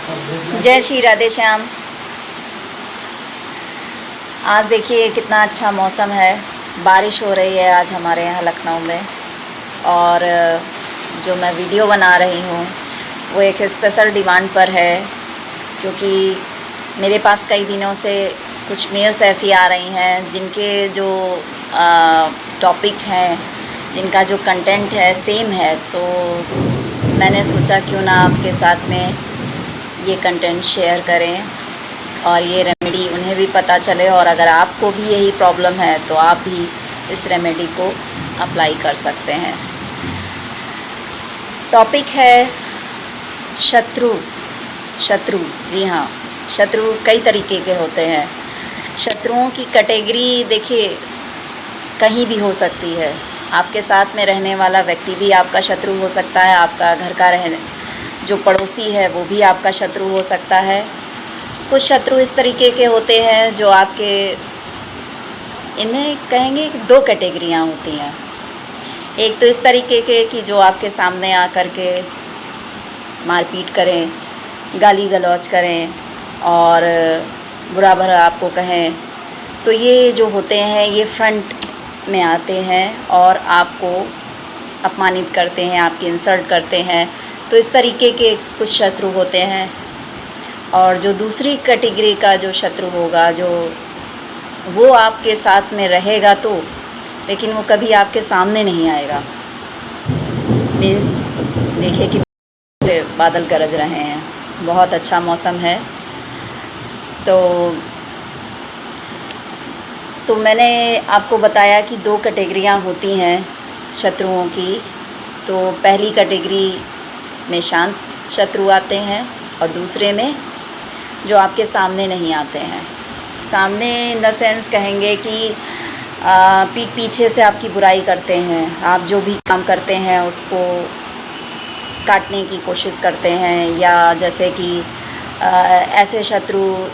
जय श्री राधे श्याम। आज देखिए कितना अच्छा मौसम है, बारिश हो रही है आज हमारे यहाँ लखनऊ में। और जो मैं वीडियो बना रही हूँ वो एक स्पेशल डिमांड पर है, क्योंकि मेरे पास कई दिनों से कुछ मेल्स ऐसी आ रही हैं जिनके जो टॉपिक हैं, जिनका जो कंटेंट है सेम है। तो मैंने सोचा क्यों ना आपके साथ में ये कंटेंट शेयर करें और ये रेमेडी उन्हें भी पता चले, और अगर आपको भी यही प्रॉब्लम है तो आप भी इस रेमेडी को अप्लाई कर सकते हैं। टॉपिक है शत्रु। शत्रु, जी हाँ, शत्रु कई तरीके के होते हैं। शत्रुओं की कैटेगरी देखिए कहीं भी हो सकती है। आपके साथ में रहने वाला व्यक्ति भी आपका शत्रु हो सकता है, आपका घर का रहने जो पड़ोसी है वो भी आपका शत्रु हो सकता है। कुछ शत्रु इस तरीके के होते हैं जो आपके, इनमें कहेंगे कि दो कैटेगरियाँ होती हैं। एक तो इस तरीके के कि जो आपके सामने आकर के मारपीट करें, गाली गलौज करें और बुरा भला आपको कहें। तो ये जो होते हैं ये फ्रंट में आते हैं और आपको अपमानित करते हैं, आपकी इंसल्ट करते हैं। तो इस तरीके के कुछ शत्रु होते हैं। और जो दूसरी कैटेगरी का जो शत्रु होगा, जो वो आपके साथ में रहेगा तो, लेकिन वो कभी आपके सामने नहीं आएगा। मीन्स देखिए कि बादल गरज रहे हैं, बहुत अच्छा मौसम है। तो मैंने आपको बताया कि दो कैटेगरियाँ होती हैं शत्रुओं की। तो पहली कैटेगरी में शांत शत्रु आते हैं और दूसरे में जो आपके सामने नहीं आते हैं। सामने इन द सेंस कहेंगे कि पीठ पीछे से आपकी बुराई करते हैं, आप जो भी काम करते हैं उसको काटने की कोशिश करते हैं। या जैसे कि ऐसे शत्रु,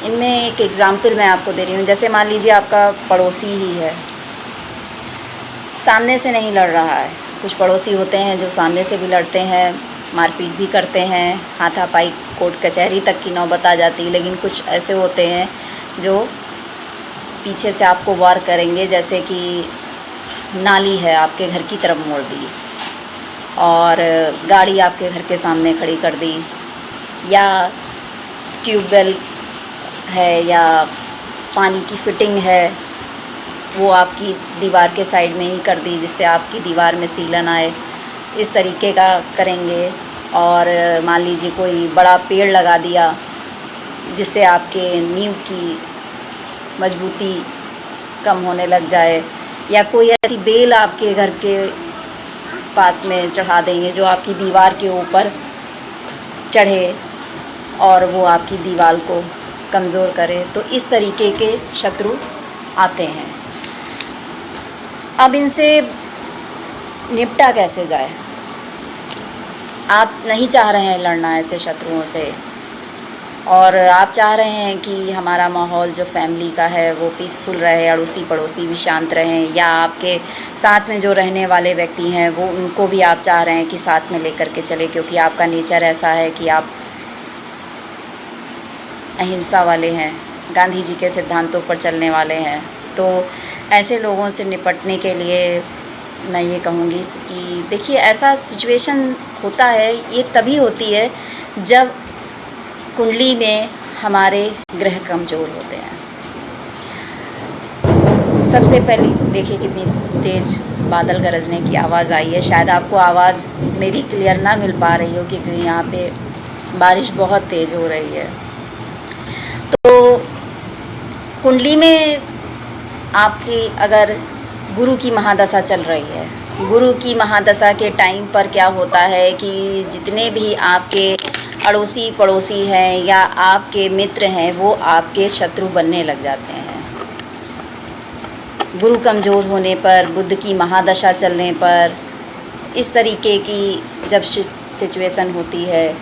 इनमें एक एग्ज़ाम्पल मैं आपको दे रही हूँ। जैसे मान लीजिए आपका पड़ोसी ही है, सामने से नहीं लड़ रहा है। कुछ पड़ोसी होते हैं जो सामने से भी लड़ते हैं, मारपीट भी करते हैं, हाथापाई कोर्ट कचहरी तक की नौबत आ जाती है। लेकिन कुछ ऐसे होते हैं जो पीछे से आपको वार करेंगे, जैसे कि नाली है आपके घर की तरफ मोड़ दी और गाड़ी आपके घर के सामने खड़ी कर दी, या ट्यूबवेल है या पानी की फिटिंग है वो आपकी दीवार के साइड में ही कर दी, जिससे आपकी दीवार में सीलन आए। इस तरीके का करेंगे। और मान लीजिए कोई बड़ा पेड़ लगा दिया जिससे आपके नींव की मजबूती कम होने लग जाए, या कोई ऐसी बेल आपके घर के पास में चढ़ा देंगे जो आपकी दीवार के ऊपर चढ़े और वो आपकी दीवार को कमज़ोर करे। तो इस तरीके के शत्रु आते हैं। अब इनसे निपटा कैसे जाए? आप नहीं चाह रहे हैं लड़ना ऐसे शत्रुओं से, और आप चाह रहे हैं कि हमारा माहौल जो फैमिली का है वो पीसफुल रहे, अड़ोसी पड़ोसी भी शांत रहें, या आपके साथ में जो रहने वाले व्यक्ति हैं वो उनको भी आप चाह रहे हैं कि साथ में लेकर के चले, क्योंकि आपका नेचर ऐसा है कि आप अहिंसा वाले हैं, गांधी जी के सिद्धांतों पर चलने वाले हैं। तो ऐसे लोगों से निपटने के लिए मैं ये कहूँगी कि देखिए, ऐसा सिचुएशन होता है, ये तभी होती है जब कुंडली में हमारे ग्रह कमज़ोर होते हैं। सबसे पहले देखिए कितनी तेज़ बादल गरजने की आवाज़ आई है। शायद आपको आवाज़ मेरी क्लियर ना मिल पा रही हो, क्योंकि यहाँ पे बारिश बहुत तेज़ हो रही है। तो कुंडली में आपकी अगर गुरु की महादशा चल रही है, गुरु की महादशा के टाइम पर क्या होता है कि जितने भी आपके अड़ोसी पड़ोसी हैं या आपके मित्र हैं वो आपके शत्रु बनने लग जाते हैं। गुरु कमज़ोर होने पर, बुध की महादशा चलने पर, इस तरीके की जब सिचुएशन होती है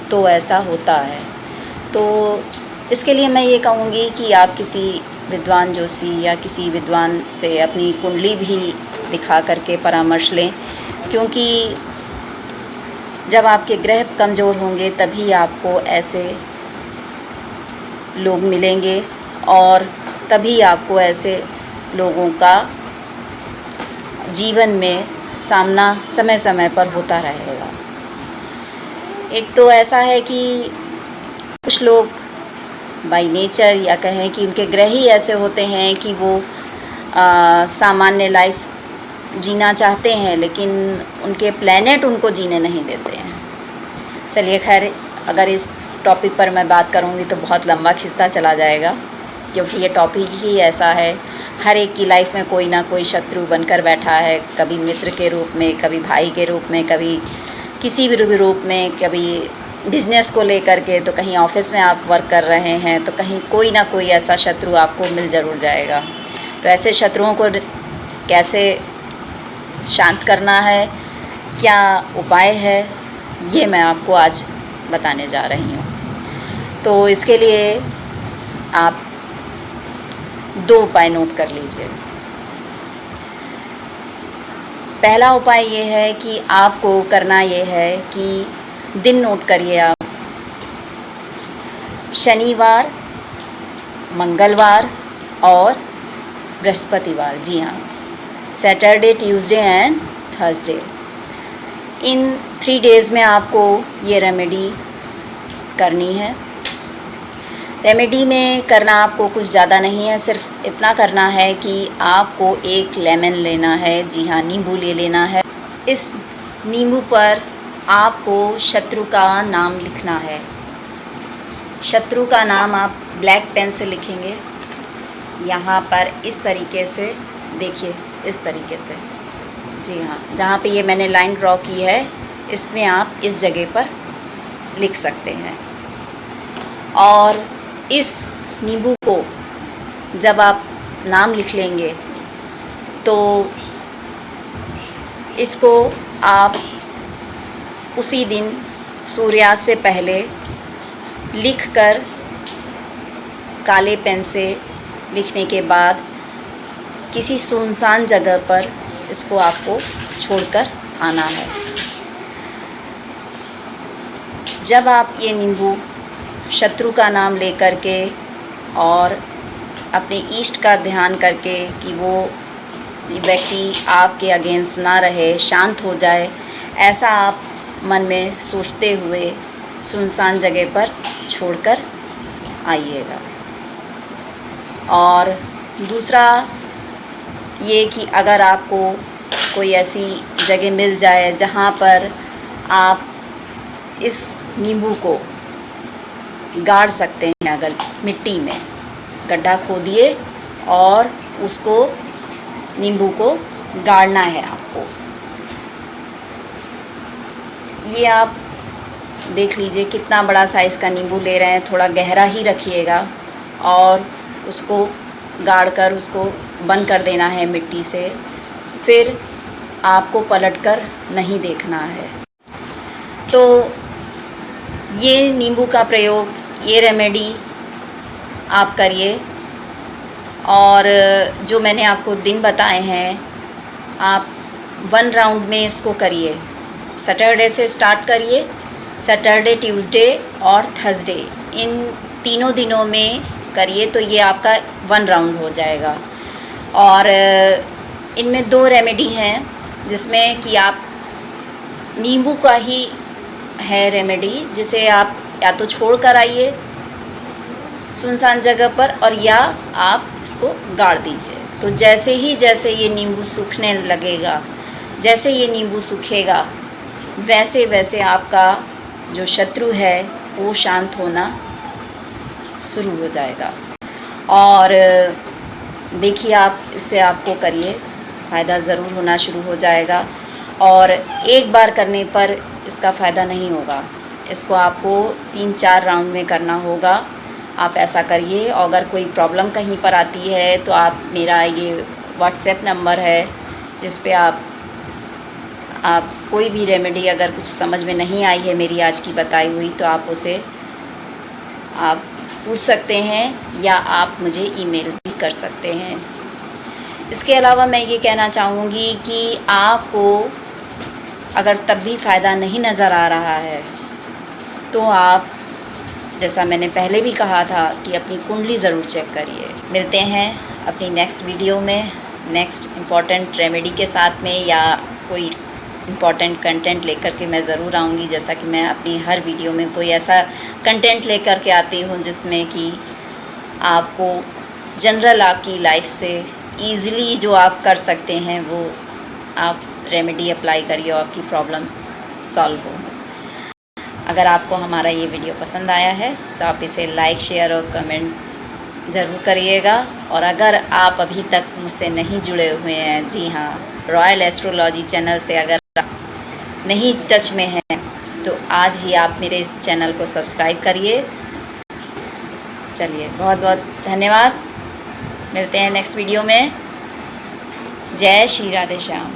तो ऐसा होता है। तो इसके लिए मैं ये कहूँगी कि आप किसी विद्वान जोशी या किसी विद्वान से अपनी कुंडली भी दिखा करके परामर्श लें, क्योंकि जब आपके ग्रह कमज़ोर होंगे तभी आपको ऐसे लोग मिलेंगे और तभी आपको ऐसे लोगों का जीवन में सामना समय समय पर होता रहेगा। एक तो ऐसा है कि कुछ लोग बाय नेचर या कहें कि उनके ग्रह ही ऐसे होते हैं कि वो सामान्य लाइफ जीना चाहते हैं, लेकिन उनके प्लैनेट उनको जीने नहीं देते हैं। चलिए खैर, अगर इस टॉपिक पर मैं बात करूँगी तो बहुत लंबा खिंचता चला जाएगा, क्योंकि ये टॉपिक ही ऐसा है। हर एक की लाइफ में कोई ना कोई शत्रु बनकर बैठा है, कभी मित्र के रूप में, कभी भाई के रूप में, कभी किसी भी रूप में, कभी बिज़नेस को लेकर के, तो कहीं ऑफिस में आप वर्क कर रहे हैं तो कहीं कोई ना कोई ऐसा शत्रु आपको मिल ज़रूर जाएगा। तो ऐसे शत्रुओं को कैसे शांत करना है, क्या उपाय है, ये मैं आपको आज बताने जा रही हूँ। तो इसके लिए आप 2 उपाय नोट कर लीजिए। पहला उपाय ये है कि आपको करना ये है कि दिन नोट करिए आप। शनिवार, मंगलवार और बृहस्पतिवार, जी हाँ, Saturday, Tuesday and Thursday, in 3 days में आपको ये रेमेडी करनी है। रेमेडी में करना आपको कुछ ज़्यादा नहीं है, सिर्फ इतना करना है कि आपको 1 लेमन लेना है, जी हाँ, नींबू ले लेना है। इस नींबू पर आपको शत्रु का नाम लिखना है। शत्रु का नाम आप ब्लैक पेन से लिखेंगे, यहाँ पर इस तरीके से, देखिए इस तरीके से, जी हाँ, जहाँ पे ये मैंने लाइन ड्रॉ की है इसमें आप इस जगह पर लिख सकते हैं। और इस नींबू को जब आप नाम लिख लेंगे तो इसको आप उसी दिन सूर्यास्त से पहले लिखकर, काले पेन से लिखने के बाद किसी सुनसान जगह पर इसको आपको छोड़कर आना है। जब आप ये नींबू शत्रु का नाम लेकर के और अपने इष्ट का ध्यान करके कि वो व्यक्ति आपके अगेंस्ट ना रहे, शांत हो जाए, ऐसा आप मन में सोचते हुए सुनसान जगह पर छोड़कर आइएगा। और दूसरा ये कि अगर आपको कोई ऐसी जगह मिल जाए जहाँ पर आप इस नींबू को गाड़ सकते हैं, अगर मिट्टी में गड्ढा खोदिए और उसको, नींबू को गाड़ना है आपको। ये आप देख लीजिए कितना बड़ा साइज़ का नींबू ले रहे हैं, थोड़ा गहरा ही रखिएगा और उसको गाड़ कर उसको बंद कर देना है मिट्टी से। फिर आपको पलटकर नहीं देखना है। तो ये नींबू का प्रयोग, ये रेमेडी आप करिए। और जो मैंने आपको दिन बताए हैं, आप 1 राउंड में इसको करिए। सैटरडे से स्टार्ट करिए, सैटरडे, ट्यूसडे और थर्सडे, इन तीनों दिनों में करिए तो ये आपका 1 राउंड हो जाएगा। और इनमें 2 रेमेडी हैं, जिसमें कि आप नींबू का ही है रेमेडी, जिसे आप या तो छोड़ कर आइए सुनसान जगह पर, और या आप इसको गाड़ दीजिए। तो जैसे ये नींबू सूखने लगेगा, जैसे ये नींबू सूखेगा, वैसे वैसे आपका जो शत्रु है वो शांत होना शुरू हो जाएगा। और देखिए, आप इससे आपको करिए, फ़ायदा ज़रूर होना शुरू हो जाएगा। और एक बार करने पर इसका फ़ायदा नहीं होगा, इसको आपको 3-4 राउंड में करना होगा। आप ऐसा करिए। और अगर कोई प्रॉब्लम कहीं पर आती है तो आप, मेरा ये व्हाट्सएप नंबर है जिस पे आप कोई भी रेमेडी अगर कुछ समझ में नहीं आई है मेरी आज की बताई हुई, तो आप उसे आप पूछ सकते हैं या आप मुझे ईमेल भी कर सकते हैं। इसके अलावा मैं ये कहना चाहूँगी कि आपको अगर तब भी फ़ायदा नहीं नज़र आ रहा है तो आप, जैसा मैंने पहले भी कहा था, कि अपनी कुंडली ज़रूर चेक करिए। मिलते हैं अपनी नेक्स्ट वीडियो में नेक्स्ट इम्पॉर्टेंट रेमेडी के साथ में, या कोई इम्पॉर्टेंट कंटेंट लेकर के मैं ज़रूर आऊँगी। जैसा कि मैं अपनी हर वीडियो में कोई ऐसा कंटेंट लेकर के आती हूँ जिसमें कि आपको जनरल आपकी लाइफ से ईज़िली जो आप कर सकते हैं वो आप रेमेडी अप्लाई करिए और आपकी प्रॉब्लम सॉल्व हो। अगर आपको हमारा ये वीडियो पसंद आया है तो आप इसे लाइक, शेयर और कमेंट ज़रूर करिएगा। और अगर आप अभी तक मुझसे नहीं जुड़े हुए हैं, जी हाँ, रॉयल एस्ट्रोलॉजी चैनल से अगर आप नहीं टच में हैं तो आज ही आप मेरे इस चैनल को सब्सक्राइब करिए। चलिए, बहुत बहुत धन्यवाद। मिलते हैं नेक्स्ट वीडियो में। जय श्री राधे श्याम।